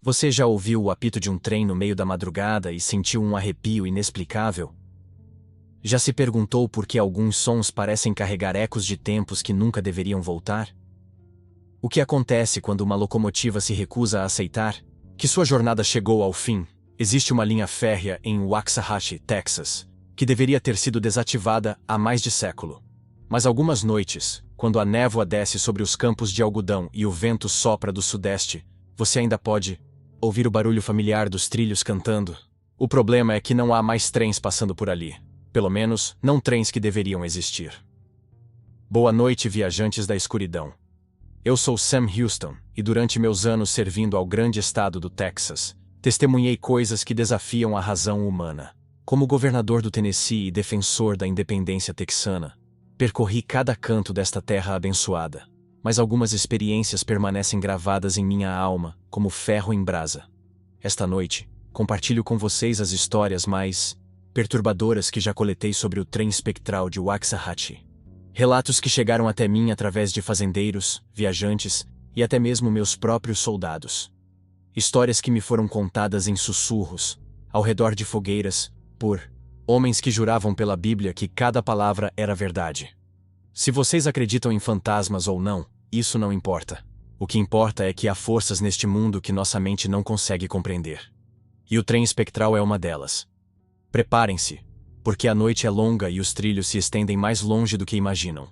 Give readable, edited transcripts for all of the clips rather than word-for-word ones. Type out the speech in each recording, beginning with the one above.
Você já ouviu o apito de um trem no meio da madrugada e sentiu um arrepio inexplicável? Já se perguntou por que alguns sons parecem carregar ecos de tempos que nunca deveriam voltar? O que acontece quando uma locomotiva se recusa a aceitar que sua jornada chegou ao fim? Existe uma linha férrea em Waxahachie, Texas, que deveria ter sido desativada há mais de século. Mas algumas noites, quando a névoa desce sobre os campos de algodão e o vento sopra do sudeste, você ainda pode ouvir o barulho familiar dos trilhos cantando. O problema é que não há mais trens passando por ali. Pelo menos, não trens que deveriam existir. Boa noite, viajantes da escuridão. Eu sou Sam Houston, e durante meus anos servindo ao grande estado do Texas, testemunhei coisas que desafiam a razão humana. Como governador do Tennessee e defensor da independência texana, percorri cada canto desta terra abençoada, mas algumas experiências permanecem gravadas em minha alma, como ferro em brasa. Esta noite, compartilho com vocês as histórias mais perturbadoras que já coletei sobre o trem espectral de Waxahachie. Relatos que chegaram até mim através de fazendeiros, viajantes e até mesmo meus próprios soldados. Histórias que me foram contadas em sussurros, ao redor de fogueiras, por homens que juravam pela Bíblia que cada palavra era verdade. Se vocês acreditam em fantasmas ou não, isso não importa. O que importa é que há forças neste mundo que nossa mente não consegue compreender. E o trem espectral é uma delas. Preparem-se, porque a noite é longa e os trilhos se estendem mais longe do que imaginam.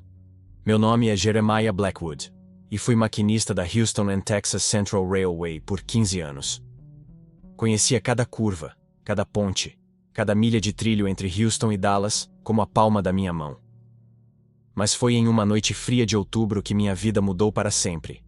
Meu nome é Jeremiah Blackwood, e fui maquinista da Houston and Texas Central Railway por 15 anos. Conhecia cada curva, cada ponte, cada milha de trilho entre Houston e Dallas como a palma da minha mão. Mas foi em uma noite fria de outubro que minha vida mudou para sempre.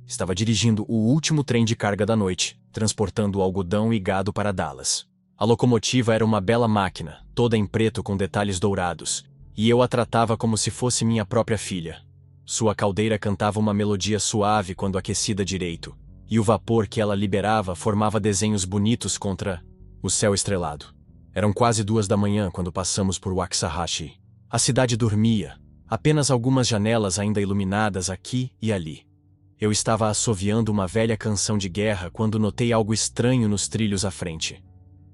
Estava dirigindo o último trem de carga da noite, transportando algodão e gado para Dallas. A locomotiva era uma bela máquina, toda em preto com detalhes dourados, e eu a tratava como se fosse minha própria filha. Sua caldeira cantava uma melodia suave quando aquecida direito, e o vapor que ela liberava formava desenhos bonitos contra o céu estrelado. Eram quase 2 da manhã quando passamos por Waxahachie. A cidade dormia, apenas algumas janelas ainda iluminadas aqui e ali. Eu estava assoviando uma velha canção de guerra quando notei algo estranho nos trilhos à frente.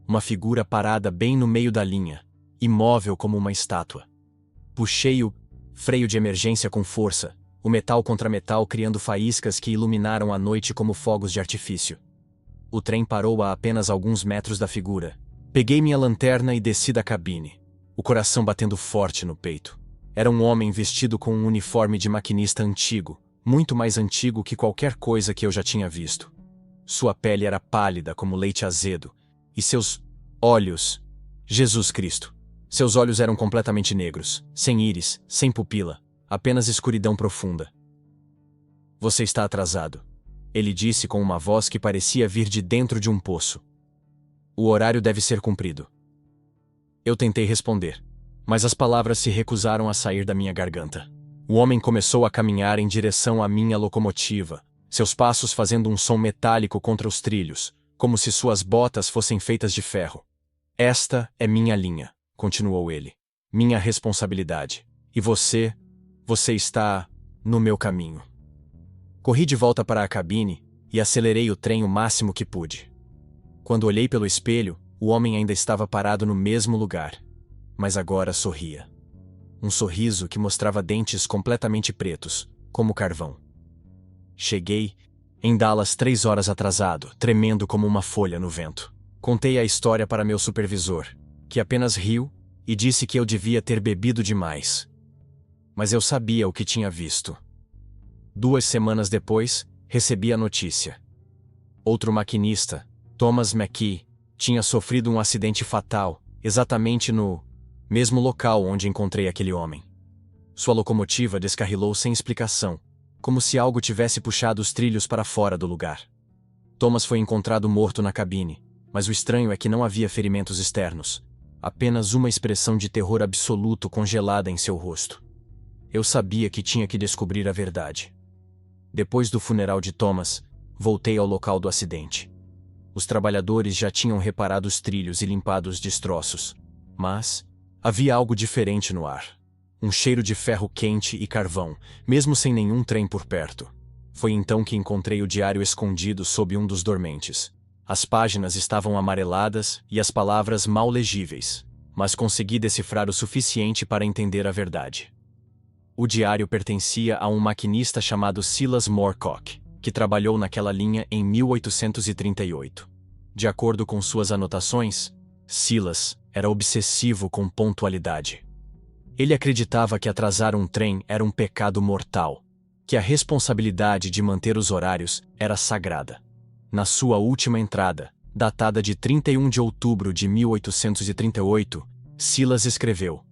Uma figura parada bem no meio da linha, imóvel como uma estátua. Puxei o freio de emergência com força, o metal contra metal criando faíscas que iluminaram a noite como fogos de artifício. O trem parou a apenas alguns metros da figura. Peguei minha lanterna e desci da cabine, o coração batendo forte no peito. Era um homem vestido com um uniforme de maquinista antigo, muito mais antigo que qualquer coisa que eu já tinha visto. Sua pele era pálida como leite azedo, e seus olhos... Jesus Cristo! Seus olhos eram completamente negros, sem íris, sem pupila, apenas escuridão profunda. Você está atrasado, ele disse com uma voz que parecia vir de dentro de um poço. O horário deve ser cumprido. Eu tentei responder, mas as palavras se recusaram a sair da minha garganta. O homem começou a caminhar em direção à minha locomotiva, seus passos fazendo um som metálico contra os trilhos, como se suas botas fossem feitas de ferro. Esta é minha linha, continuou ele. Minha responsabilidade. E você está no meu caminho. Corri de volta para a cabine e acelerei o trem o máximo que pude. Quando olhei pelo espelho, o homem ainda estava parado no mesmo lugar, mas agora sorria. Um sorriso que mostrava dentes completamente pretos, como carvão. Cheguei em Dallas 3 horas atrasado, tremendo como uma folha no vento. Contei a história para meu supervisor, que apenas riu e disse que eu devia ter bebido demais. Mas eu sabia o que tinha visto. 2 semanas depois, recebi a notícia. Outro maquinista, Thomas McKee, tinha sofrido um acidente fatal, exatamente no mesmo local onde encontrei aquele homem. Sua locomotiva descarrilou sem explicação, como se algo tivesse puxado os trilhos para fora do lugar. Thomas foi encontrado morto na cabine, mas o estranho é que não havia ferimentos externos, apenas uma expressão de terror absoluto congelada em seu rosto. Eu sabia que tinha que descobrir a verdade. Depois do funeral de Thomas, voltei ao local do acidente. Os trabalhadores já tinham reparado os trilhos e limpado os destroços, mas havia algo diferente no ar. Um cheiro de ferro quente e carvão, mesmo sem nenhum trem por perto. Foi então que encontrei o diário escondido sob um dos dormentes. As páginas estavam amareladas e as palavras mal legíveis, mas consegui decifrar o suficiente para entender a verdade. O diário pertencia a um maquinista chamado Silas Moorcock, que trabalhou naquela linha em 1838. De acordo com suas anotações, Silas era obsessivo com pontualidade. Ele acreditava que atrasar um trem era um pecado mortal, que a responsabilidade de manter os horários era sagrada. Na sua última entrada, datada de 31 de outubro de 1838, Silas escreveu: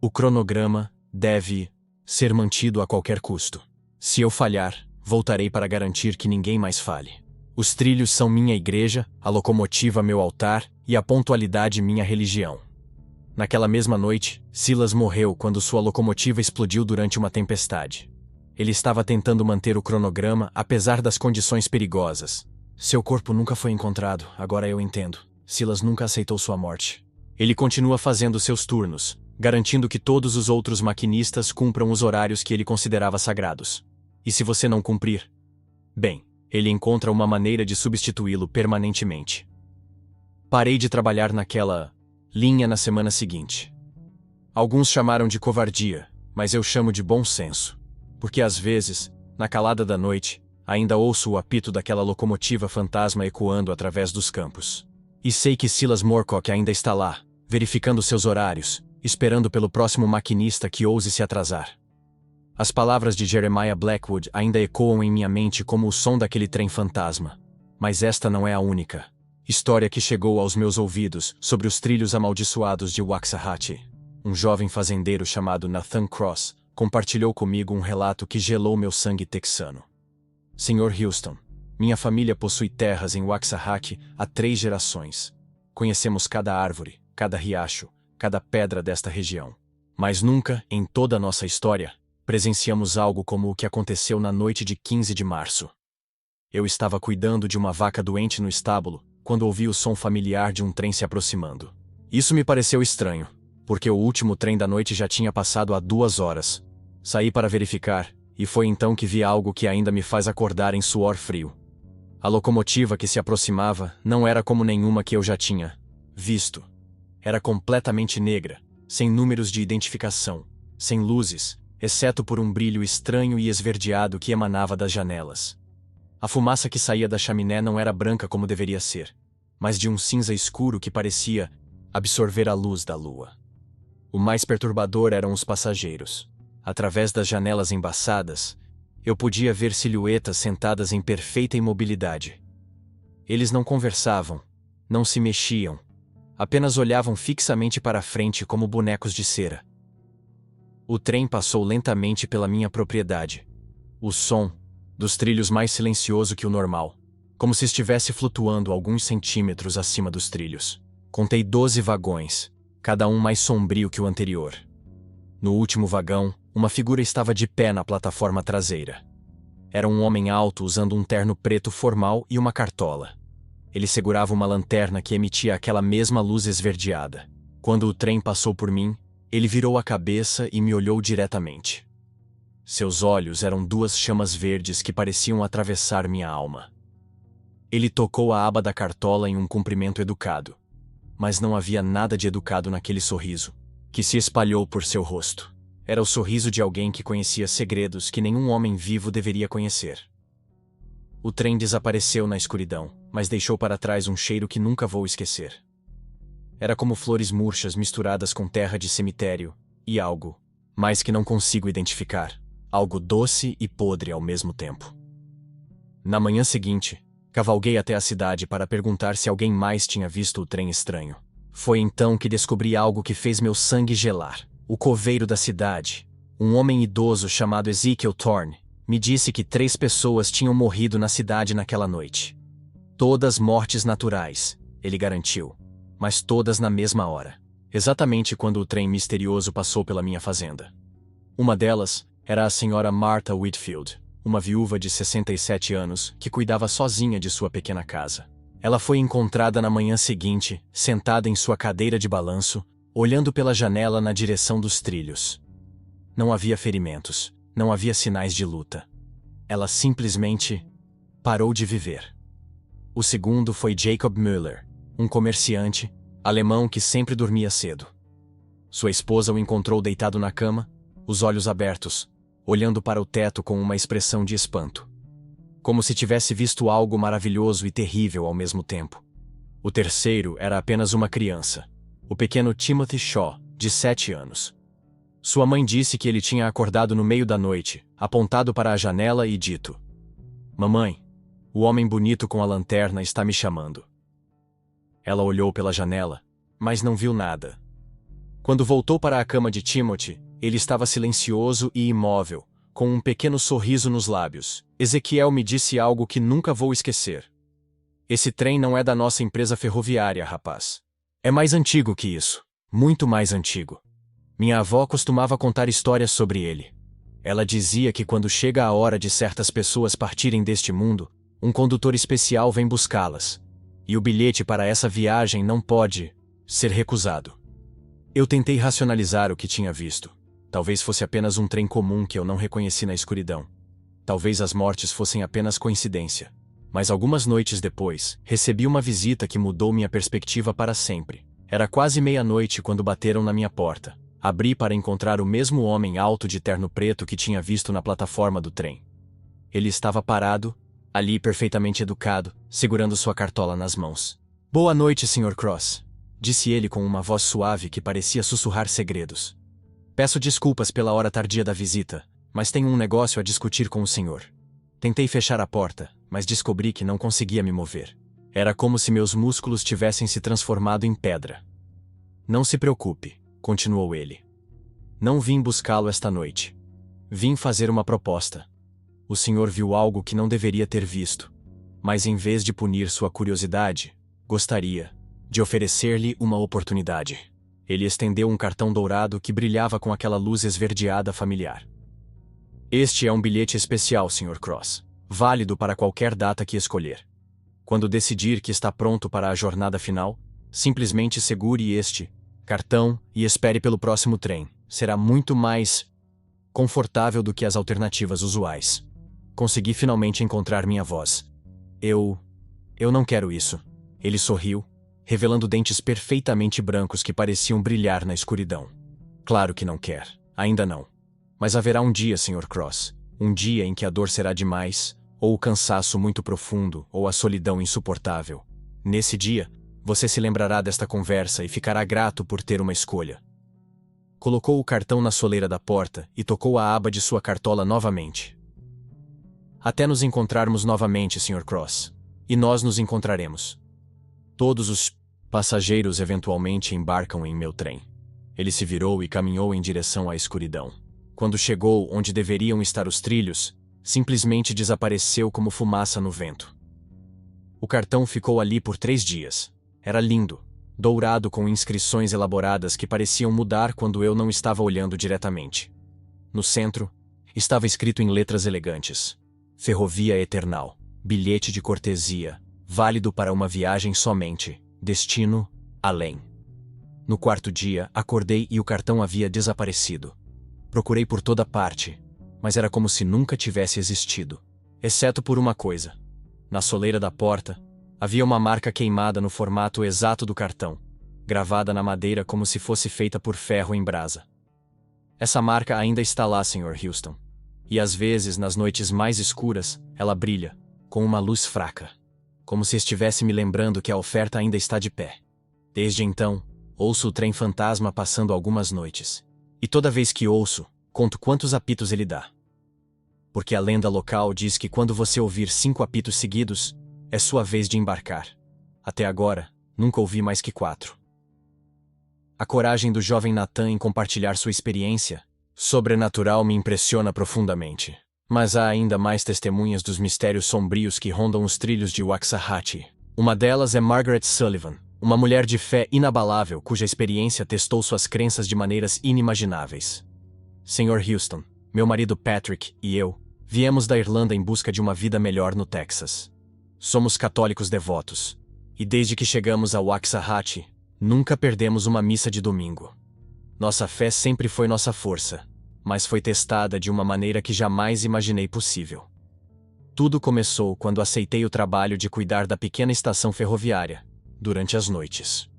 "O cronograma deve ser mantido a qualquer custo. Se eu falhar, voltarei para garantir que ninguém mais falhe. Os trilhos são minha igreja, a locomotiva meu altar e a pontualidade minha religião." Naquela mesma noite, Silas morreu quando sua locomotiva explodiu durante uma tempestade. Ele estava tentando manter o cronograma apesar das condições perigosas. Seu corpo nunca foi encontrado, agora eu entendo. Silas nunca aceitou sua morte. Ele continua fazendo seus turnos, garantindo que todos os outros maquinistas cumpram os horários que ele considerava sagrados. E se você não cumprir, bem, ele encontra uma maneira de substituí-lo permanentemente. Parei de trabalhar naquela linha na semana seguinte. Alguns chamaram de covardia, mas eu chamo de bom senso. Porque às vezes, na calada da noite, ainda ouço o apito daquela locomotiva fantasma ecoando através dos campos. E sei que Silas Moorcock ainda está lá, verificando seus horários, esperando pelo próximo maquinista que ouse se atrasar. As palavras de Jeremiah Blackwood ainda ecoam em minha mente como o som daquele trem fantasma. Mas esta não é a única história que chegou aos meus ouvidos sobre os trilhos amaldiçoados de Waxahachie. Um jovem fazendeiro chamado Nathan Cross compartilhou comigo um relato que gelou meu sangue texano. Sr. Houston, minha família possui terras em Waxahachie há 3 gerações. Conhecemos cada árvore, cada riacho, cada pedra desta região. Mas nunca, em toda a nossa história, presenciamos algo como o que aconteceu na noite de 15 de março. Eu estava cuidando de uma vaca doente no estábulo, quando ouvi o som familiar de um trem se aproximando. Isso me pareceu estranho, porque o último trem da noite já tinha passado há 2 horas. Saí para verificar, e foi então que vi algo que ainda me faz acordar em suor frio. A locomotiva que se aproximava não era como nenhuma que eu já tinha visto. Era completamente negra, sem números de identificação, sem luzes, exceto por um brilho estranho e esverdeado que emanava das janelas. A fumaça que saía da chaminé não era branca como deveria ser, mas de um cinza escuro que parecia absorver a luz da lua. O mais perturbador eram os passageiros. Através das janelas embaçadas, eu podia ver silhuetas sentadas em perfeita imobilidade. Eles não conversavam, não se mexiam, apenas olhavam fixamente para a frente como bonecos de cera. O trem passou lentamente pela minha propriedade. O som dos trilhos mais silencioso que o normal, como se estivesse flutuando alguns centímetros acima dos trilhos. Contei 12 vagões, cada um mais sombrio que o anterior. No último vagão, uma figura estava de pé na plataforma traseira. Era um homem alto usando um terno preto formal e uma cartola. Ele segurava uma lanterna que emitia aquela mesma luz esverdeada. Quando o trem passou por mim, ele virou a cabeça e me olhou diretamente. Seus olhos eram 2 chamas verdes que pareciam atravessar minha alma. Ele tocou a aba da cartola em um cumprimento educado. Mas não havia nada de educado naquele sorriso, que se espalhou por seu rosto. Era o sorriso de alguém que conhecia segredos que nenhum homem vivo deveria conhecer. O trem desapareceu na escuridão, mas deixou para trás um cheiro que nunca vou esquecer. Era como flores murchas misturadas com terra de cemitério, e algo, mais que não consigo identificar, algo doce e podre ao mesmo tempo. Na manhã seguinte, cavalguei até a cidade para perguntar se alguém mais tinha visto o trem estranho. Foi então que descobri algo que fez meu sangue gelar. O coveiro da cidade, um homem idoso chamado Ezekiel Thorne, me disse que 3 pessoas tinham morrido na cidade naquela noite. Todas mortes naturais, ele garantiu, mas todas na mesma hora, exatamente quando o trem misterioso passou pela minha fazenda. Uma delas era a senhora Martha Whitfield, uma viúva de 67 anos que cuidava sozinha de sua pequena casa. Ela foi encontrada na manhã seguinte, sentada em sua cadeira de balanço, olhando pela janela na direção dos trilhos. Não havia ferimentos, não havia sinais de luta. ela simplesmente parou de viver. O segundo foi Jacob Müller, um comerciante alemão que sempre dormia cedo. Sua esposa o encontrou deitado na cama, os olhos abertos, olhando para o teto com uma expressão de espanto. Como se tivesse visto algo maravilhoso e terrível ao mesmo tempo. O terceiro era apenas uma criança, o pequeno Timothy Shaw, de 7 anos. Sua mãe disse que ele tinha acordado no meio da noite, apontado para a janela e dito: "Mamãe, o homem bonito com a lanterna está me chamando." Ela olhou pela janela, mas não viu nada. Quando voltou para a cama de Timothy, ele estava silencioso e imóvel, com um pequeno sorriso nos lábios. Ezequiel me disse algo que nunca vou esquecer. "Esse trem não é da nossa empresa ferroviária, rapaz. É mais antigo que isso. Muito mais antigo. Minha avó costumava contar histórias sobre ele. Ela dizia que quando chega a hora de certas pessoas partirem deste mundo, um condutor especial vem buscá-las. E o bilhete para essa viagem não pode ser recusado." Eu tentei racionalizar o que tinha visto. Talvez fosse apenas um trem comum que eu não reconheci na escuridão. Talvez as mortes fossem apenas coincidência. Mas algumas noites depois, recebi uma visita que mudou minha perspectiva para sempre. Era quase meia-noite quando bateram na minha porta. Abri para encontrar o mesmo homem alto de terno preto que tinha visto na plataforma do trem. Ele estava parado, ali perfeitamente educado, segurando sua cartola nas mãos. "Boa noite, Sr. Cross", disse ele com uma voz suave que parecia sussurrar segredos. "Peço desculpas pela hora tardia da visita, mas tenho um negócio a discutir com o senhor." Tentei fechar a porta, mas descobri que não conseguia me mover. Era como se meus músculos tivessem se transformado em pedra. "Não se preocupe", continuou ele. "Não vim buscá-lo esta noite. Vim fazer uma proposta. O senhor viu algo que não deveria ter visto, mas em vez de punir sua curiosidade, gostaria de oferecer-lhe uma oportunidade." Ele estendeu um cartão dourado que brilhava com aquela luz esverdeada familiar. "Este é um bilhete especial, Sr. Cross, válido para qualquer data que escolher. Quando decidir que está pronto para a jornada final, simplesmente segure este cartão e espere pelo próximo trem. Será muito mais confortável do que as alternativas usuais." Consegui finalmente encontrar minha voz. Eu não quero isso." Ele sorriu, revelando dentes perfeitamente brancos que pareciam brilhar na escuridão. "Claro que não quer. Ainda não. Mas haverá um dia, Sr. Cross. Um dia em que a dor será demais, ou o cansaço muito profundo, ou a solidão insuportável. Nesse dia, você se lembrará desta conversa e ficará grato por ter uma escolha." Colocou o cartão na soleira da porta e tocou a aba de sua cartola novamente. "Até nos encontrarmos novamente, Sr. Cross. E nós nos encontraremos. Todos os passageiros eventualmente embarcam em meu trem." Ele se virou e caminhou em direção à escuridão. Quando chegou onde deveriam estar os trilhos, simplesmente desapareceu como fumaça no vento. O cartão ficou ali por 3 dias. Era lindo, dourado com inscrições elaboradas que pareciam mudar quando eu não estava olhando diretamente. No centro, estava escrito em letras elegantes: "Ferrovia Eternal, bilhete de cortesia, válido para uma viagem somente, destino, além." No 4º dia, acordei e o cartão havia desaparecido. Procurei por toda parte, mas era como se nunca tivesse existido. Exceto por uma coisa. Na soleira da porta, havia uma marca queimada no formato exato do cartão, gravada na madeira como se fosse feita por ferro em brasa. Essa marca ainda está lá, Sr. Houston. E às vezes, nas noites mais escuras, ela brilha, com uma luz fraca, como se estivesse me lembrando que a oferta ainda está de pé. Desde então, ouço o trem fantasma passando algumas noites. E toda vez que ouço, conto quantos apitos ele dá. Porque a lenda local diz que quando você ouvir 5 apitos seguidos, é sua vez de embarcar. Até agora, nunca ouvi mais que 4. A coragem do jovem Nathan em compartilhar sua experiência sobrenatural me impressiona profundamente. Mas há ainda mais testemunhas dos mistérios sombrios que rondam os trilhos de Waxahachie. Uma delas é Margaret Sullivan, uma mulher de fé inabalável cuja experiência testou suas crenças de maneiras inimagináveis. Sr. Houston, meu marido Patrick e eu viemos da Irlanda em busca de uma vida melhor no Texas. Somos católicos devotos, e desde que chegamos a Waxahachie, nunca perdemos uma missa de domingo. Nossa fé sempre foi nossa força, mas foi testada de uma maneira que jamais imaginei possível. Tudo começou quando aceitei o trabalho de cuidar da pequena estação ferroviária, durante as noites.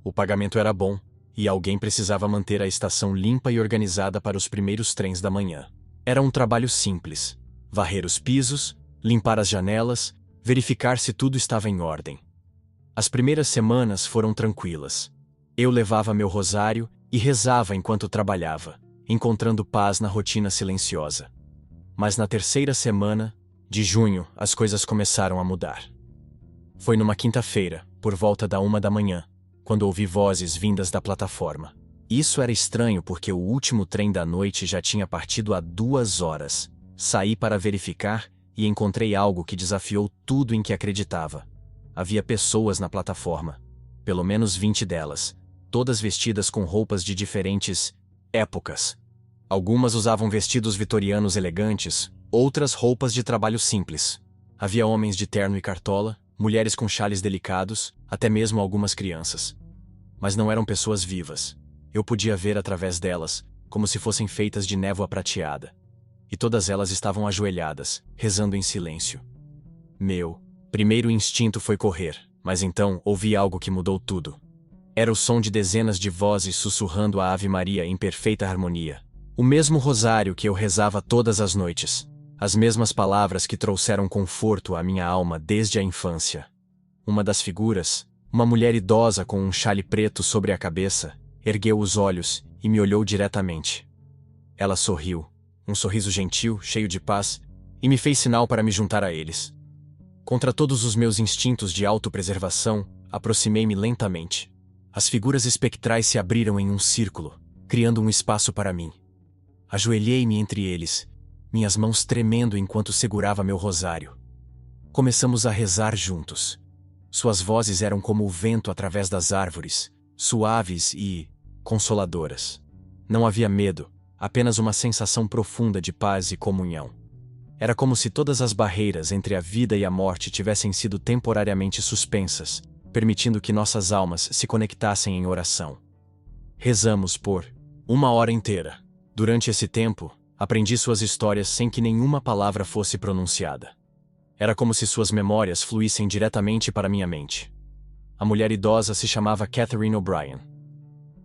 O pagamento era bom, e alguém precisava manter a estação limpa e organizada para os primeiros trens da manhã. Era um trabalho simples: varrer os pisos, limpar as janelas, verificar se tudo estava em ordem. As primeiras semanas foram tranquilas. Eu levava meu rosário e rezava enquanto trabalhava, encontrando paz na rotina silenciosa. Mas na terceira semana, de junho, as coisas começaram a mudar. Foi numa quinta-feira, por volta da 1 da manhã, quando ouvi vozes vindas da plataforma. Isso era estranho porque o último trem da noite já tinha partido há 2 horas. Saí para verificar e encontrei algo que desafiou tudo em que acreditava. Havia pessoas na plataforma, pelo menos 20 delas, todas vestidas com roupas de diferentes épocas. Algumas usavam vestidos vitorianos elegantes, outras roupas de trabalho simples. Havia homens de terno e cartola, mulheres com xales delicados, até mesmo algumas crianças. Mas não eram pessoas vivas. Eu podia ver através delas, como se fossem feitas de névoa prateada. E todas elas estavam ajoelhadas, rezando em silêncio. Meu primeiro instinto foi correr, mas então ouvi algo que mudou tudo. Era o som de dezenas de vozes sussurrando a Ave Maria em perfeita harmonia. O mesmo rosário que eu rezava todas as noites. As mesmas palavras que trouxeram conforto à minha alma desde a infância. Uma das figuras, uma mulher idosa com um xale preto sobre a cabeça, ergueu os olhos e me olhou diretamente. Ela sorriu, um sorriso gentil, cheio de paz, e me fez sinal para me juntar a eles. Contra todos os meus instintos de autopreservação, aproximei-me lentamente. As figuras espectrais se abriram em um círculo, criando um espaço para mim. Ajoelhei-me entre eles, minhas mãos tremendo enquanto segurava meu rosário. Começamos a rezar juntos. Suas vozes eram como o vento através das árvores, suaves e consoladoras. Não havia medo, apenas uma sensação profunda de paz e comunhão. Era como se todas as barreiras entre a vida e a morte tivessem sido temporariamente suspensas, permitindo que nossas almas se conectassem em oração. Rezamos por 1 hora inteira. Durante esse tempo, aprendi suas histórias sem que nenhuma palavra fosse pronunciada. Era como se suas memórias fluíssem diretamente para minha mente. A mulher idosa se chamava Catherine O'Brien.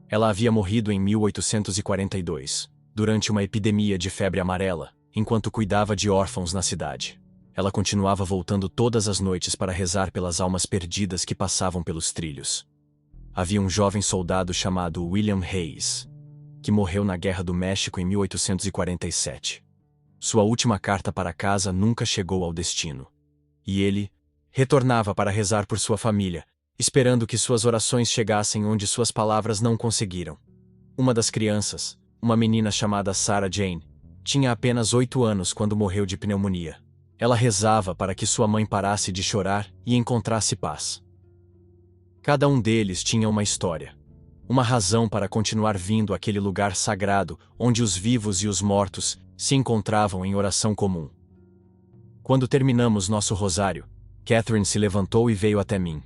Ela havia morrido em 1842, durante uma epidemia de febre amarela, enquanto cuidava de órfãos na cidade. Ela continuava voltando todas as noites para rezar pelas almas perdidas que passavam pelos trilhos. Havia um jovem soldado chamado William Hayes, que morreu na Guerra do México em 1847. Sua última carta para casa nunca chegou ao destino. E ele retornava para rezar por sua família, esperando que suas orações chegassem onde suas palavras não conseguiram. Uma das crianças, uma menina chamada Sarah Jane, tinha apenas 8 anos quando morreu de pneumonia. Ela rezava para que sua mãe parasse de chorar e encontrasse paz. Cada um deles tinha uma história. Uma razão para continuar vindo àquele lugar sagrado onde os vivos e os mortos se encontravam em oração comum. Quando terminamos nosso rosário, Catherine se levantou e veio até mim.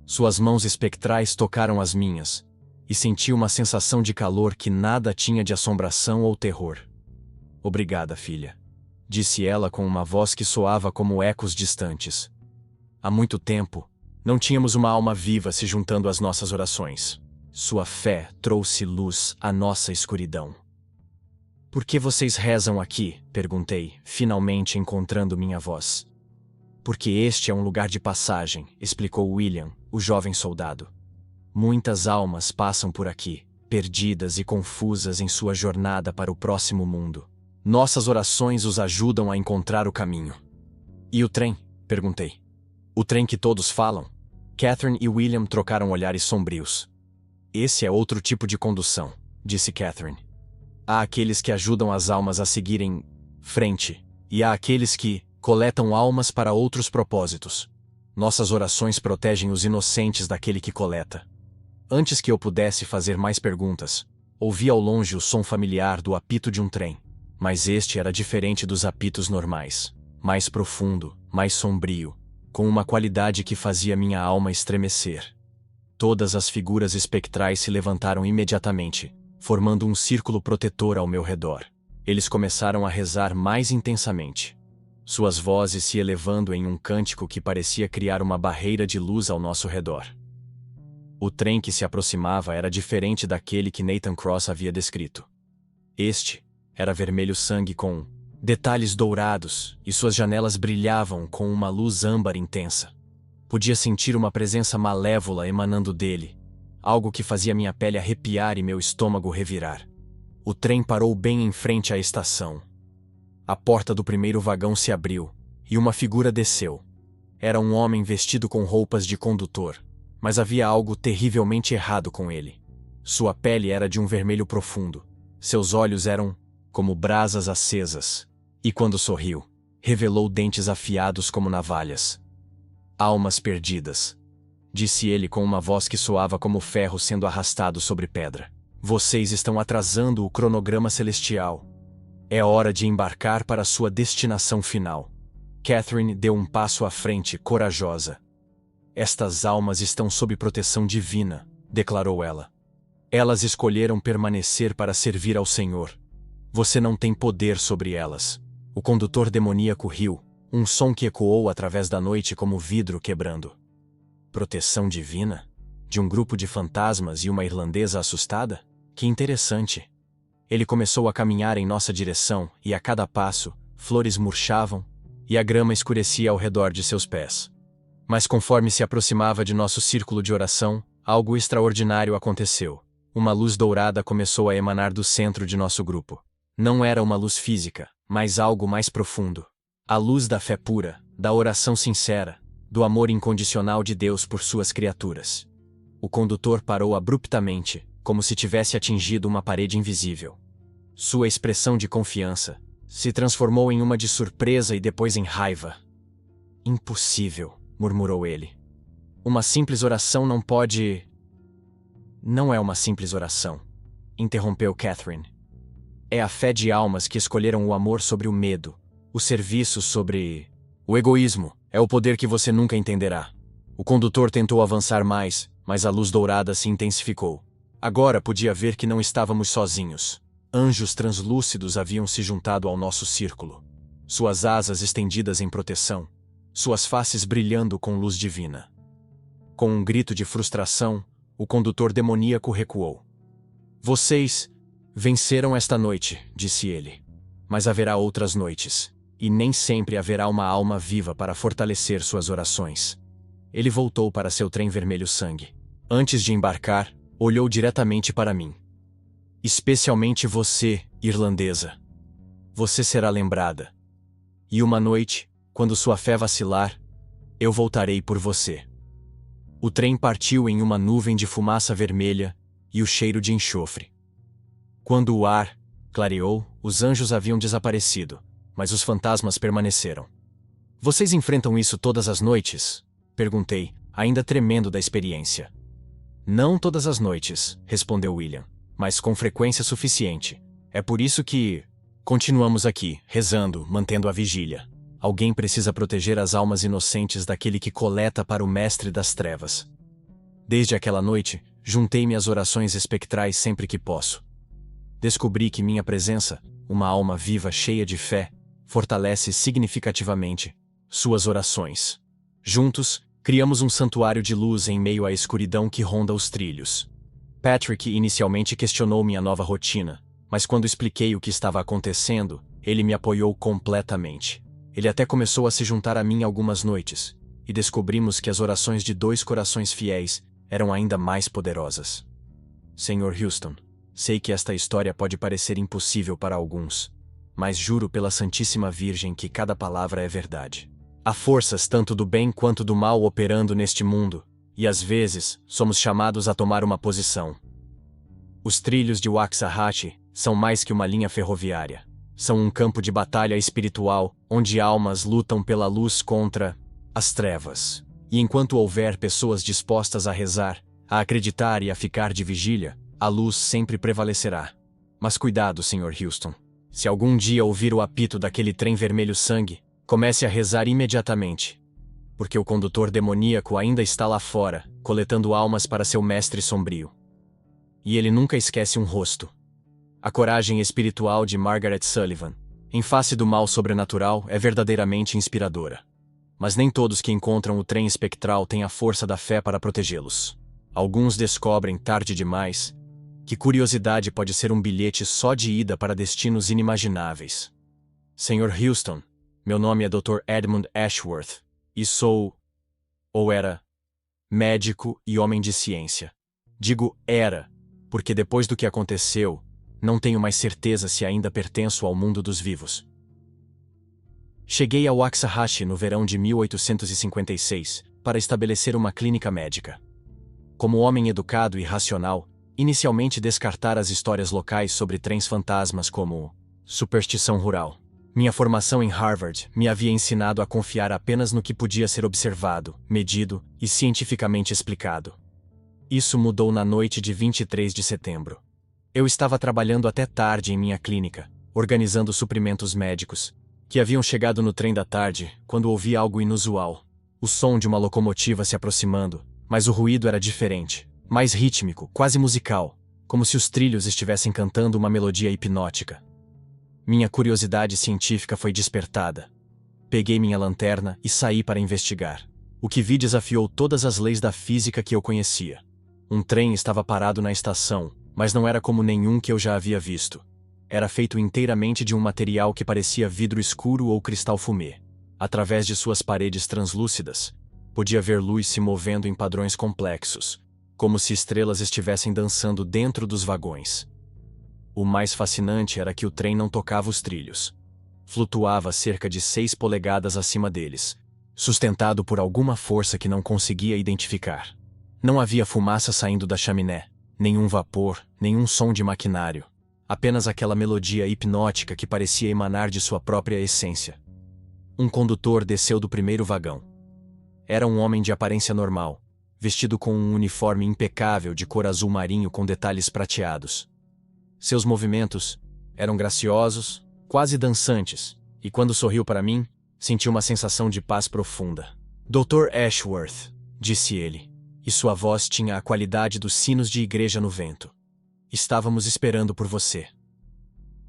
Suas mãos espectrais tocaram as minhas, e senti uma sensação de calor que nada tinha de assombração ou terror. Obrigada, filha, disse ela com uma voz que soava como ecos distantes. Há muito tempo, não tínhamos uma alma viva se juntando às nossas orações. Sua fé trouxe luz à nossa escuridão. Por que vocês rezam aqui? Perguntei, finalmente encontrando minha voz. Porque este é um lugar de passagem, explicou William, o jovem soldado. Muitas almas passam por aqui, perdidas e confusas em sua jornada para o próximo mundo. Nossas orações os ajudam a encontrar o caminho. E o trem? Perguntei. O trem que todos falam? Catherine e William trocaram olhares sombrios. Esse é outro tipo de condução, disse Catherine. Há aqueles que ajudam as almas a seguirem frente, e há aqueles que coletam almas para outros propósitos. Nossas orações protegem os inocentes daquele que coleta. Antes que eu pudesse fazer mais perguntas, ouvi ao longe o som familiar do apito de um trem. Mas este era diferente dos apitos normais, mais profundo, mais sombrio, com uma qualidade que fazia minha alma estremecer. Todas as figuras espectrais se levantaram imediatamente, formando um círculo protetor ao meu redor. Eles começaram a rezar mais intensamente. suas vozes se elevando em um cântico que parecia criar uma barreira de luz ao nosso redor. O trem que se aproximava era diferente daquele que Nathan Cross havia descrito. Este era vermelho sangue com detalhes dourados e suas janelas brilhavam com uma luz âmbar intensa. Podia sentir uma presença malévola emanando dele, algo que fazia minha pele arrepiar e meu estômago revirar. O trem parou bem em frente à estação. A porta do primeiro vagão se abriu, e uma figura desceu. Era um homem vestido com roupas de condutor, mas havia algo terrivelmente errado com ele. Sua pele era de um vermelho profundo. Seus olhos eram como brasas acesas, e quando sorriu, revelou dentes afiados como navalhas. Almas perdidas, disse ele com uma voz que soava como ferro sendo arrastado sobre pedra. Vocês estão atrasando o cronograma celestial. É hora de embarcar para sua destinação final. Catherine deu um passo à frente, corajosa. Estas almas estão sob proteção divina, declarou ela. Elas escolheram permanecer para servir ao Senhor. Você não tem poder sobre elas. O condutor demoníaco riu, um som que ecoou através da noite como vidro quebrando. Proteção divina? De um grupo de fantasmas e uma irlandesa assustada? Que interessante. Ele começou a caminhar em nossa direção e a cada passo, flores murchavam e a grama escurecia ao redor de seus pés. Mas conforme se aproximava de nosso círculo de oração, algo extraordinário aconteceu. Uma luz dourada começou a emanar do centro de nosso grupo. Não era uma luz física, mas algo mais profundo. A luz da fé pura, da oração sincera, do amor incondicional de Deus por suas criaturas. O condutor parou abruptamente, como se tivesse atingido uma parede invisível. Sua expressão de confiança se transformou em uma de surpresa e depois em raiva. Impossível, murmurou ele. Uma simples oração não pode... Não é uma simples oração, interrompeu Catherine. É a fé de almas que escolheram o amor sobre o medo, o serviço sobre... O egoísmo é o poder que você nunca entenderá. O condutor tentou avançar mais, mas a luz dourada se intensificou. Agora podia ver que não estávamos sozinhos. Anjos translúcidos haviam se juntado ao nosso círculo. Suas asas estendidas em proteção, suas faces brilhando com luz divina. Com um grito de frustração, o condutor demoníaco recuou. Vocês venceram esta noite, disse ele. Mas haverá outras noites, e nem sempre haverá uma alma viva para fortalecer suas orações. Ele voltou para seu trem vermelho sangue. Antes de embarcar, olhou diretamente para mim. Especialmente você, irlandesa. Você será lembrada. E uma noite, quando sua fé vacilar, eu voltarei por você. O trem partiu em uma nuvem de fumaça vermelha e o cheiro de enxofre. Quando o ar clareou, os anjos haviam desaparecido, mas os fantasmas permaneceram. Vocês enfrentam isso todas as noites? Perguntei, ainda tremendo da experiência. Não todas as noites, respondeu William, mas com frequência suficiente. É por isso que continuamos aqui, rezando, mantendo a vigília. Alguém precisa proteger as almas inocentes daquele que coleta para o mestre das trevas. Desde aquela noite, juntei-me às orações espectrais sempre que posso. Descobri que minha presença, uma alma viva cheia de fé, fortalece significativamente suas orações. Juntos, criamos um santuário de luz em meio à escuridão que ronda os trilhos. Patrick inicialmente questionou minha nova rotina, mas quando expliquei o que estava acontecendo, ele me apoiou completamente. Ele até começou a se juntar a mim algumas noites, e descobrimos que as orações de 2 corações fiéis eram ainda mais poderosas. Sr. Houston, sei que esta história pode parecer impossível para alguns, mas juro pela Santíssima Virgem que cada palavra é verdade. Há forças tanto do bem quanto do mal operando neste mundo, e às vezes somos chamados a tomar uma posição. Os trilhos de Waxahachie são mais que uma linha ferroviária. São um campo de batalha espiritual, onde almas lutam pela luz contra as trevas. E enquanto houver pessoas dispostas a rezar, a acreditar e a ficar de vigília, a luz sempre prevalecerá. Mas cuidado, Sr. Houston. Se algum dia ouvir o apito daquele trem vermelho sangue, comece a rezar imediatamente. Porque o condutor demoníaco ainda está lá fora, coletando almas para seu mestre sombrio. E ele nunca esquece um rosto. A coragem espiritual de Margaret Sullivan. em face do mal sobrenatural, é verdadeiramente inspiradora. Mas nem todos que encontram o trem espectral têm a força da fé para protegê-los. Alguns descobrem, tarde demais, que curiosidade pode ser um bilhete só de ida para destinos inimagináveis. Sr. Houston, meu nome é Dr. Edmund Ashworth, e sou, ou era, médico e homem de ciência. Digo era, porque depois do que aconteceu, não tenho mais certeza se ainda pertenço ao mundo dos vivos. Cheguei a Waxahachie no verão de 1856 para estabelecer uma clínica médica. Como homem educado e racional, inicialmente descartar as histórias locais sobre trens fantasmas como superstição rural. Minha formação em Harvard me havia ensinado a confiar apenas no que podia ser observado, medido e cientificamente explicado. Isso mudou na noite de 23 de setembro. Eu estava trabalhando até tarde em minha clínica, organizando suprimentos médicos, que haviam chegado no trem da tarde, quando ouvi algo inusual. O som de uma locomotiva se aproximando, mas o ruído era diferente, mais rítmico, quase musical, como se os trilhos estivessem cantando uma melodia hipnótica. Minha curiosidade científica foi despertada. Peguei minha lanterna e saí para investigar. O que vi desafiou todas as leis da física que eu conhecia. Um trem estava parado na estação, mas não era como nenhum que eu já havia visto. Era feito inteiramente de um material que parecia vidro escuro ou cristal fumê. Através de suas paredes translúcidas, podia ver luz se movendo em padrões complexos, como se estrelas estivessem dançando dentro dos vagões. O mais fascinante era que o trem não tocava os trilhos. Flutuava cerca de 6 polegadas acima deles, sustentado por alguma força que não conseguia identificar. Não havia fumaça saindo da chaminé, nenhum vapor, nenhum som de maquinário. Apenas aquela melodia hipnótica que parecia emanar de sua própria essência. Um condutor desceu do primeiro vagão. Era um homem de aparência normal, vestido com um uniforme impecável de cor azul marinho com detalhes prateados. Seus movimentos eram graciosos, quase dançantes, e quando sorriu para mim, senti uma sensação de paz profunda. Dr. Ashworth, disse ele, e sua voz tinha a qualidade dos sinos de igreja no vento. Estávamos esperando por você.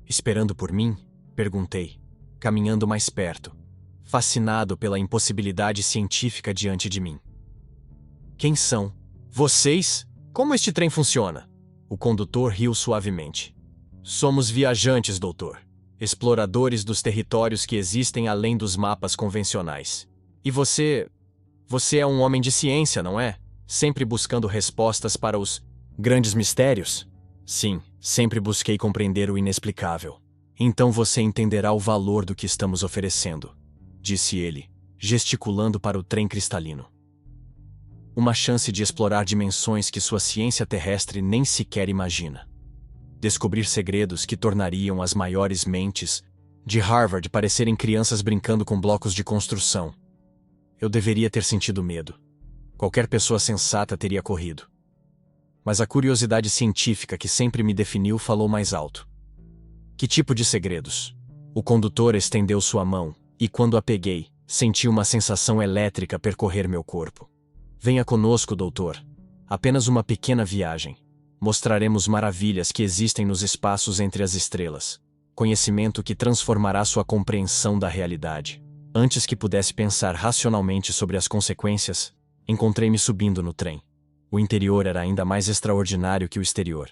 Esperando por mim? Perguntei, caminhando mais perto, fascinado pela impossibilidade científica diante de mim. Quem são? Vocês? Como este trem funciona? O condutor riu suavemente. Somos viajantes, doutor. Exploradores dos territórios que existem além dos mapas convencionais. E você... Você é um homem de ciência, não é? Sempre buscando respostas para os grandes mistérios? Sim, sempre busquei compreender o inexplicável. Então você entenderá o valor do que estamos oferecendo, disse ele, gesticulando para o trem cristalino. Uma chance de explorar dimensões que sua ciência terrestre nem sequer imagina. Descobrir segredos que tornariam as maiores mentes de Harvard parecerem crianças brincando com blocos de construção. Eu deveria ter sentido medo. Qualquer pessoa sensata teria corrido. Mas a curiosidade científica que sempre me definiu falou mais alto. Que tipo de segredos? O condutor estendeu sua mão, e quando a peguei, senti uma sensação elétrica percorrer meu corpo. Venha conosco, doutor. Apenas uma pequena viagem. Mostraremos maravilhas que existem nos espaços entre as estrelas. Conhecimento que transformará sua compreensão da realidade. Antes que pudesse pensar racionalmente sobre as consequências, encontrei-me subindo no trem. O interior era ainda mais extraordinário que o exterior.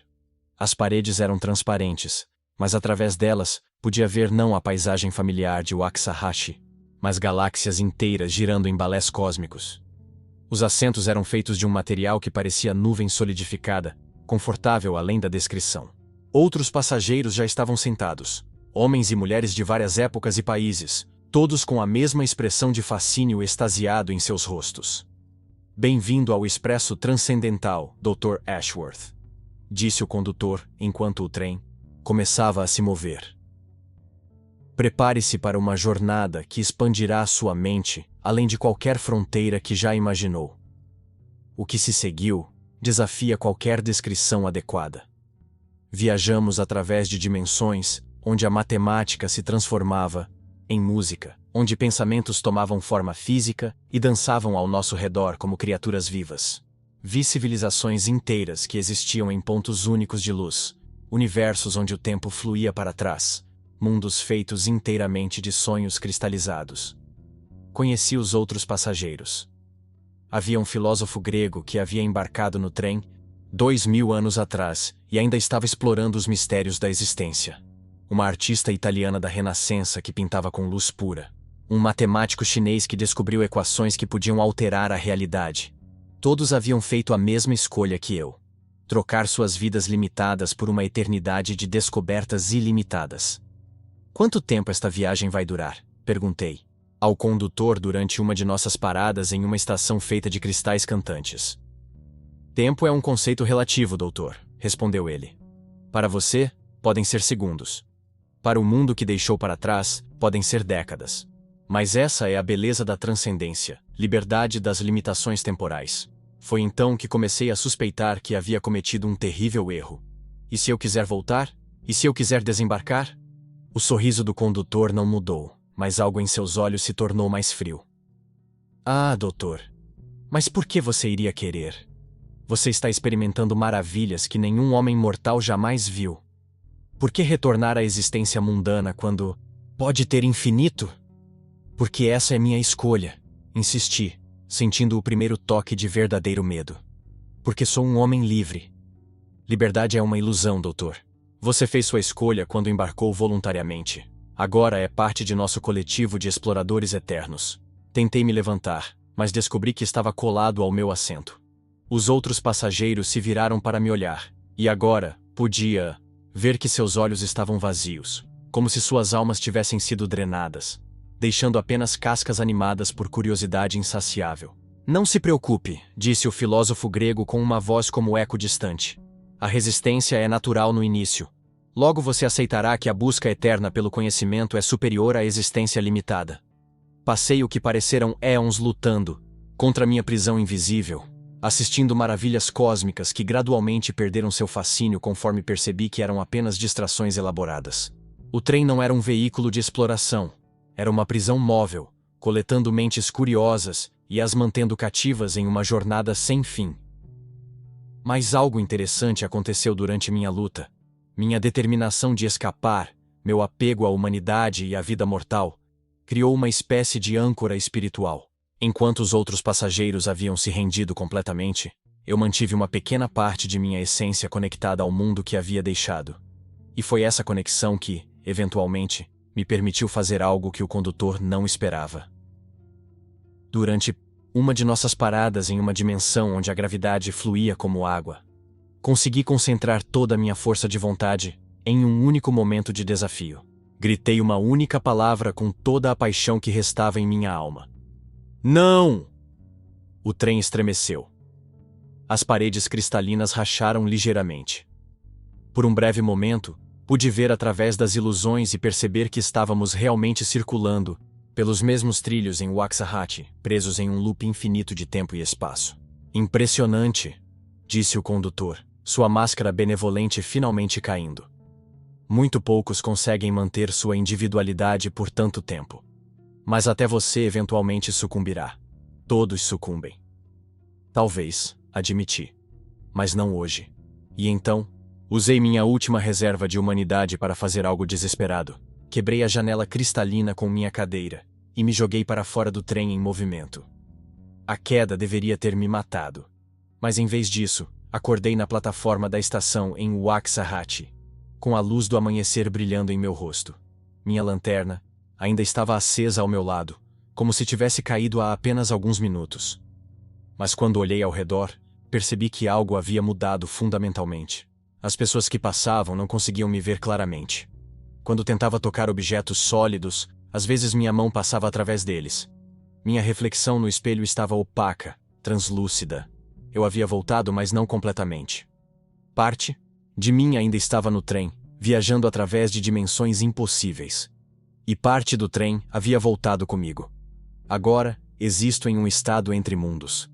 As paredes eram transparentes, mas através delas podia ver não a paisagem familiar de Waxahachie, mas galáxias inteiras girando em balés cósmicos. Os assentos eram feitos de um material que parecia nuvem solidificada, confortável além da descrição. Outros passageiros já estavam sentados, homens e mulheres de várias épocas e países, todos com a mesma expressão de fascínio extasiado em seus rostos. Bem-vindo ao Expresso Transcendental, Dr. Ashworth, disse o condutor enquanto o trem começava a se mover. Prepare-se para uma jornada que expandirá sua mente além de qualquer fronteira que já imaginou. O que se seguiu desafia qualquer descrição adequada. Viajamos através de dimensões onde a matemática se transformava em música, onde pensamentos tomavam forma física e dançavam ao nosso redor como criaturas vivas. Vi civilizações inteiras que existiam em pontos únicos de luz, universos onde o tempo fluía para trás, mundos feitos inteiramente de sonhos cristalizados. Conheci os outros passageiros. Havia um filósofo grego que havia embarcado no trem 2000 anos atrás e ainda estava explorando os mistérios da existência. Uma artista italiana da Renascença que pintava com luz pura. Um matemático chinês que descobriu equações que podiam alterar a realidade. Todos haviam feito a mesma escolha que eu. Trocar suas vidas limitadas por uma eternidade de descobertas ilimitadas. Quanto tempo esta viagem vai durar? Perguntei ao condutor durante uma de nossas paradas em uma estação feita de cristais cantantes. Tempo é um conceito relativo, doutor, respondeu ele. Para você, podem ser segundos. Para o mundo que deixou para trás, podem ser décadas. Mas essa é a beleza da transcendência, liberdade das limitações temporais. Foi então que comecei a suspeitar que havia cometido um terrível erro. E se eu quiser voltar? E se eu quiser desembarcar? O sorriso do condutor não mudou, mas algo em seus olhos se tornou mais frio. Ah, doutor. Mas por que você iria querer? Você está experimentando maravilhas que nenhum homem mortal jamais viu. Por que retornar à existência mundana quando pode ter infinito? Porque essa é minha escolha, insisti, sentindo o primeiro toque de verdadeiro medo. Porque sou um homem livre. Liberdade é uma ilusão, doutor. Você fez sua escolha quando embarcou voluntariamente. Agora é parte de nosso coletivo de exploradores eternos. Tentei me levantar, mas descobri que estava colado ao meu assento. Os outros passageiros se viraram para me olhar, e agora podia ver que seus olhos estavam vazios, como se suas almas tivessem sido drenadas, deixando apenas cascas animadas por curiosidade insaciável. Não se preocupe, disse o filósofo grego com uma voz como eco distante. A resistência é natural no início. Logo você aceitará que a busca eterna pelo conhecimento é superior à existência limitada. Passei o que pareceram éons lutando contra minha prisão invisível, assistindo maravilhas cósmicas que gradualmente perderam seu fascínio conforme percebi que eram apenas distrações elaboradas. O trem não era um veículo de exploração, era uma prisão móvel, coletando mentes curiosas e as mantendo cativas em uma jornada sem fim. Mas algo interessante aconteceu durante minha luta. Minha determinação de escapar, meu apego à humanidade e à vida mortal, criou uma espécie de âncora espiritual. Enquanto os outros passageiros haviam se rendido completamente, eu mantive uma pequena parte de minha essência conectada ao mundo que havia deixado. E foi essa conexão que, eventualmente, me permitiu fazer algo que o condutor não esperava. Durante uma de nossas paradas em uma dimensão onde a gravidade fluía como água, consegui concentrar toda a minha força de vontade em um único momento de desafio. Gritei uma única palavra com toda a paixão que restava em minha alma. Não! O trem estremeceu. As paredes cristalinas racharam ligeiramente. Por um breve momento, pude ver através das ilusões e perceber que estávamos realmente circulando pelos mesmos trilhos em Waxahachie, presos em um loop infinito de tempo e espaço. Impressionante, disse o condutor, sua máscara benevolente finalmente caindo. Muito poucos conseguem manter sua individualidade por tanto tempo. Mas até você eventualmente sucumbirá. Todos sucumbem. Talvez, admiti. Mas não hoje. E então, usei minha última reserva de humanidade para fazer algo desesperado. Quebrei a janela cristalina com minha cadeira e me joguei para fora do trem em movimento. A queda deveria ter me matado. Mas em vez disso, acordei na plataforma da estação em Waxahachie, com a luz do amanhecer brilhando em meu rosto. Minha lanterna ainda estava acesa ao meu lado, como se tivesse caído há apenas alguns minutos. Mas quando olhei ao redor, percebi que algo havia mudado fundamentalmente. As pessoas que passavam não conseguiam me ver claramente. Quando tentava tocar objetos sólidos, às vezes minha mão passava através deles. Minha reflexão no espelho estava opaca, translúcida. Eu havia voltado, mas não completamente. Parte de mim ainda estava no trem, viajando através de dimensões impossíveis. E parte do trem havia voltado comigo. Agora, existo em um estado entre mundos.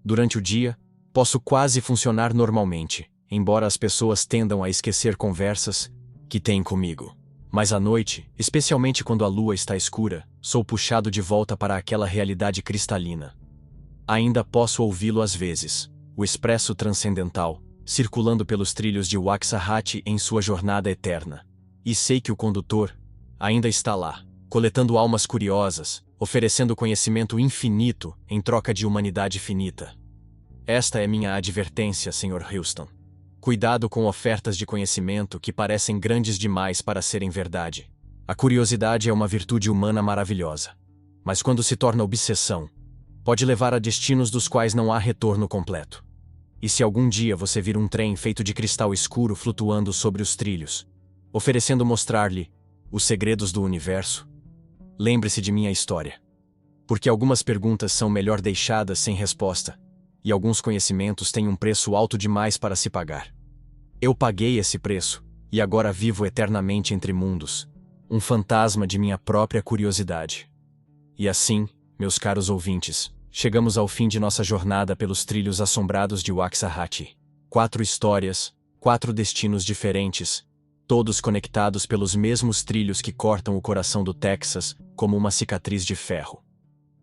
Durante o dia, posso quase funcionar normalmente, embora as pessoas tendam a esquecer conversas que têm comigo. Mas à noite, especialmente quando a lua está escura, sou puxado de volta para aquela realidade cristalina. Ainda posso ouvi-lo às vezes, o expresso transcendental, circulando pelos trilhos de Waxahachie em sua jornada eterna. E sei que o condutor ainda está lá, coletando almas curiosas, oferecendo conhecimento infinito em troca de humanidade finita. Esta é minha advertência, Sr. Houston. Cuidado com ofertas de conhecimento que parecem grandes demais para serem verdade. A curiosidade é uma virtude humana maravilhosa, mas quando se torna obsessão, pode levar a destinos dos quais não há retorno completo. E se algum dia você vir um trem feito de cristal escuro flutuando sobre os trilhos, oferecendo mostrar-lhe os segredos do universo, lembre-se de minha história. Porque algumas perguntas são melhor deixadas sem resposta, e alguns conhecimentos têm um preço alto demais para se pagar. Eu paguei esse preço, e agora vivo eternamente entre mundos, um fantasma de minha própria curiosidade. E assim, meus caros ouvintes, chegamos ao fim de nossa jornada pelos trilhos assombrados de Waxahachie. 4 histórias, 4 destinos diferentes, todos conectados pelos mesmos trilhos que cortam o coração do Texas como uma cicatriz de ferro.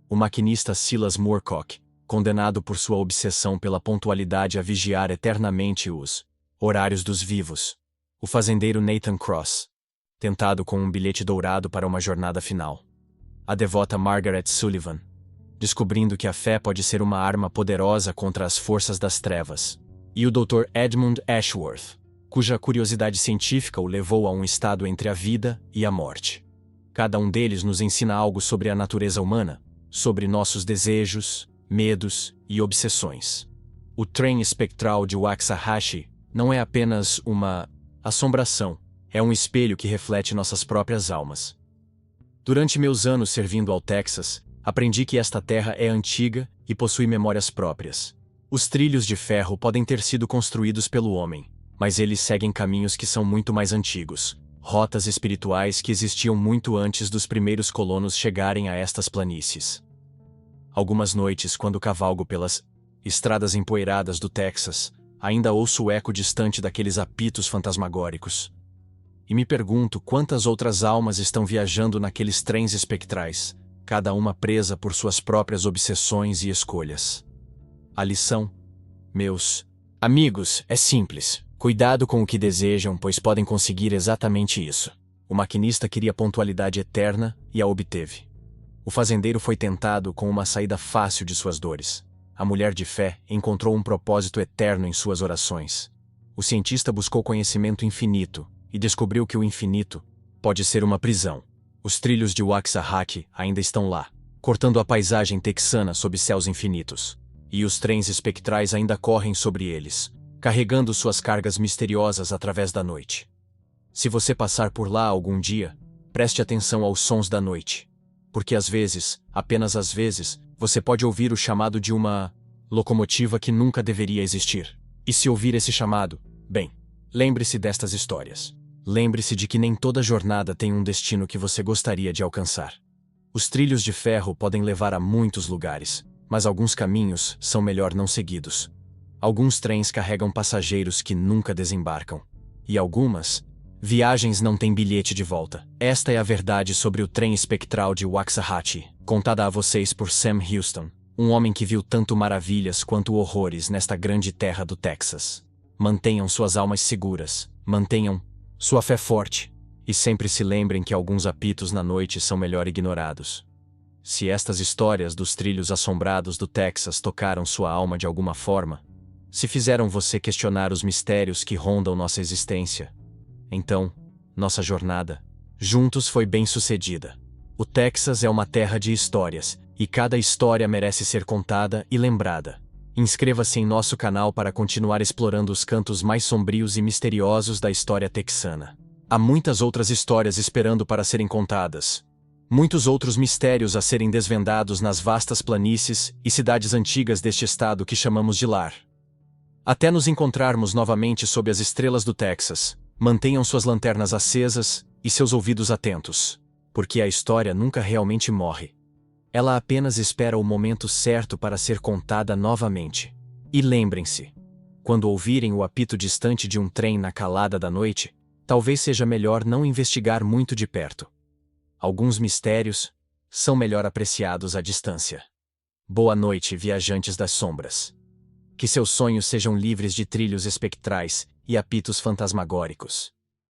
O maquinista Silas Moorcock, condenado por sua obsessão pela pontualidade a vigiar eternamente os horários dos vivos. O fazendeiro Nathan Cross, tentado com um bilhete dourado para uma jornada final. A devota Margaret Sullivan, descobrindo que a fé pode ser uma arma poderosa contra as forças das trevas. E o Dr. Edmund Ashworth, cuja curiosidade científica o levou a um estado entre a vida e a morte. Cada um deles nos ensina algo sobre a natureza humana, sobre nossos desejos, medos e obsessões. O trem espectral de Waxahachie não é apenas uma assombração, é um espelho que reflete nossas próprias almas. Durante meus anos servindo ao Texas, aprendi que esta terra é antiga e possui memórias próprias. Os trilhos de ferro podem ter sido construídos pelo homem, mas eles seguem caminhos que são muito mais antigos, rotas espirituais que existiam muito antes dos primeiros colonos chegarem a estas planícies. Algumas noites, quando cavalgo pelas estradas empoeiradas do Texas, ainda ouço o eco distante daqueles apitos fantasmagóricos. E me pergunto quantas outras almas estão viajando naqueles trens espectrais, cada uma presa por suas próprias obsessões e escolhas. A lição, meus amigos, é simples. Cuidado com o que desejam, pois podem conseguir exatamente isso. O maquinista queria pontualidade eterna e a obteve. O fazendeiro foi tentado com uma saída fácil de suas dores. A mulher de fé encontrou um propósito eterno em suas orações. O cientista buscou conhecimento infinito e descobriu que o infinito pode ser uma prisão. Os trilhos de Waxahachie ainda estão lá, cortando a paisagem texana sob céus infinitos. E os trens espectrais ainda correm sobre eles, carregando suas cargas misteriosas através da noite. Se você passar por lá algum dia, preste atenção aos sons da noite. Porque às vezes, apenas às vezes, você pode ouvir o chamado de uma locomotiva que nunca deveria existir. E se ouvir esse chamado, bem, lembre-se destas histórias. Lembre-se de que nem toda jornada tem um destino que você gostaria de alcançar. Os trilhos de ferro podem levar a muitos lugares, mas alguns caminhos são melhor não seguidos. Alguns trens carregam passageiros que nunca desembarcam. E algumas viagens não têm bilhete de volta. Esta é a verdade sobre o trem espectral de Waxahachie, contada a vocês por Sam Houston, um homem que viu tanto maravilhas quanto horrores nesta grande terra do Texas. Mantenham suas almas seguras, mantenham sua fé forte, e sempre se lembrem que alguns apitos na noite são melhor ignorados. Se estas histórias dos trilhos assombrados do Texas tocaram sua alma de alguma forma, se fizeram você questionar os mistérios que rondam nossa existência, então, nossa jornada juntos foi bem-sucedida. O Texas é uma terra de histórias, e cada história merece ser contada e lembrada. Inscreva-se em nosso canal para continuar explorando os cantos mais sombrios e misteriosos da história texana. Há muitas outras histórias esperando para serem contadas. Muitos outros mistérios a serem desvendados nas vastas planícies e cidades antigas deste estado que chamamos de lar. Até nos encontrarmos novamente sob as estrelas do Texas, mantenham suas lanternas acesas e seus ouvidos atentos, porque a história nunca realmente morre. Ela apenas espera o momento certo para ser contada novamente. E lembrem-se, quando ouvirem o apito distante de um trem na calada da noite, talvez seja melhor não investigar muito de perto. Alguns mistérios são melhor apreciados à distância. Boa noite, viajantes das sombras. Que seus sonhos sejam livres de trilhos espectrais e apitos fantasmagóricos.